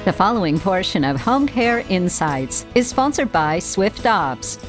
The following portion of Home Care Insights is sponsored by SwyftOps.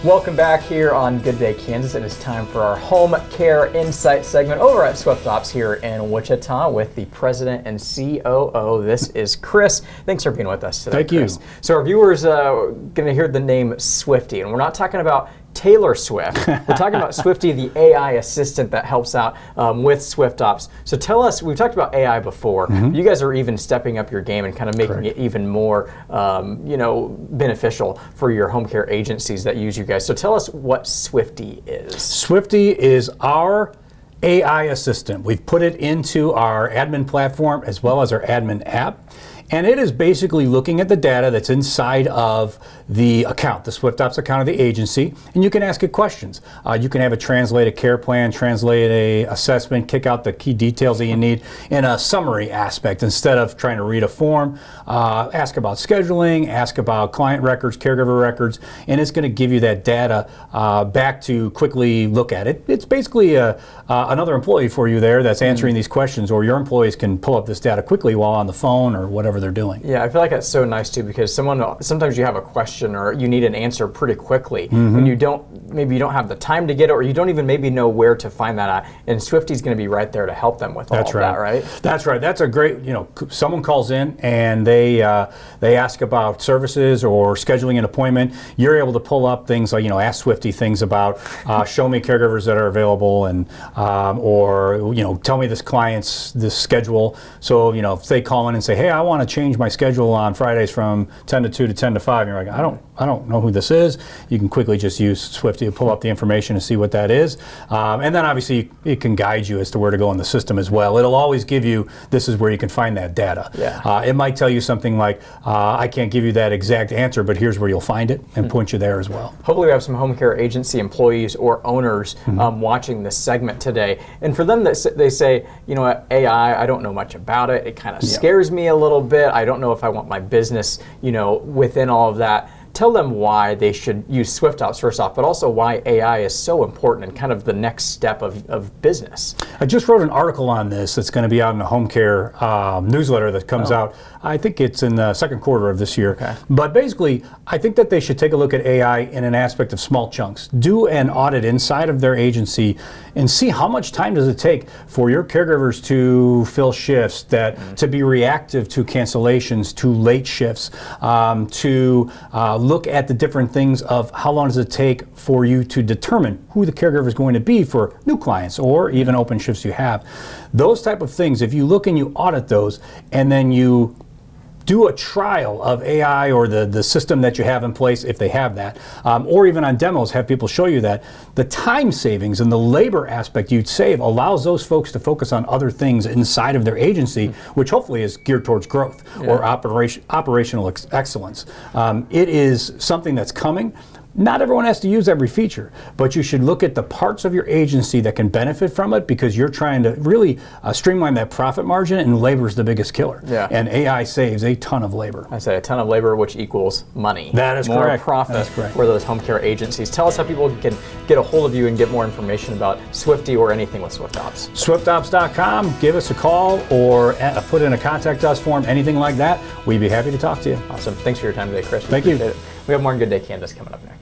Welcome back here on Good Day Kansas. It is time for our Home Care Insight segment over at SwyftOps here in Wichita with the President and COO. This is Chris. Thanks for being with us today, Chris. Thank you. So our viewers are going to hear the name Swifty, and we're not talking about Taylor Swift. We're talking about Swifty, the AI assistant that helps out with SwyftOps. So tell us, we've talked about AI before. You guys are even stepping up your game and kind of making it even more beneficial for your home care agencies that use you guys. So tell us what Swifty is. Swifty is our AI assistant. We've put it into our admin platform as well as our admin app. And it is basically looking at the data that's inside of the account, the SwyftOps account of the agency, and you can ask it questions. You can have it translate a care plan, translate a assessment, kick out the key details that you need in a summary aspect instead of trying to read a form. Ask about scheduling, ask about client records, caregiver records, and it's going to give you that data back to quickly look at it. It's basically another employee for you there that's answering these questions, or your employees can pull up this data quickly while on the phone or whatever they're doing. Yeah, I feel like that's so nice too, because sometimes you have a question or you need an answer pretty quickly, and maybe you don't have the time to get it, or you don't even maybe know where to find that at, and Swifty's going to be right there to help them with all of that, right? That's right. That's a great, someone calls in and they ask about services or scheduling an appointment. You're able to pull up things like, ask Swifty things about, show me caregivers that are available, and or tell me this schedule. So if they call in and say, hey, I want to change my schedule on Fridays from 10 to 2 to 10 to 5, and you're like, I don't know who this is. You can quickly just use Swifty to pull up the information and see what that is. And then obviously it can guide you as to where to go in the system as well. It'll always give you, this is where you can find that data. Yeah. It might tell you something like, I can't give you that exact answer, but here's where you'll find it, and point you there as well. Hopefully we have some home care agency employees or owners watching this segment today. And for them, they say, AI, I don't know much about it. It kind of scares me a little bit. I don't know if I want my business, within all of that. Tell them why they should use SwyftOps first off, but also why AI is so important and kind of the next step of business. I just wrote an article on this that's going to be out in the home care newsletter that comes out. I think it's in the second quarter of this year. Okay. But basically, I think that they should take a look at AI in an aspect of small chunks. Do an audit inside of their agency and see how much time does it take for your caregivers to fill shifts, to be reactive to cancellations, to late shifts, to look at the different things of how long does it take for you to determine who the caregiver is going to be for new clients or even open shifts you have. Those type of things, if you look and you audit those and then you do a trial of AI or the system that you have in place, if they have that, or even on demos, have people show you that. The time savings and the labor aspect you'd save allows those folks to focus on other things inside of their agency, which hopefully is geared towards growth or operational excellence. It is something that's coming. Not everyone has to use every feature, but you should look at the parts of your agency that can benefit from it, because you're trying to really streamline that profit margin, and labor is the biggest killer. Yeah. And AI saves a ton of labor. I say a ton of labor, which equals money. That is more correct. Profit for those home care agencies. Tell us how people can get a hold of you and get more information about Swifty or anything with SwyftOps. SwyftOps.com. Give us a call or put in a contact us form, anything like that. We'd be happy to talk to you. Awesome. Thanks for your time today, Chris. Thank you. We have more on Good Day Kansas coming up next.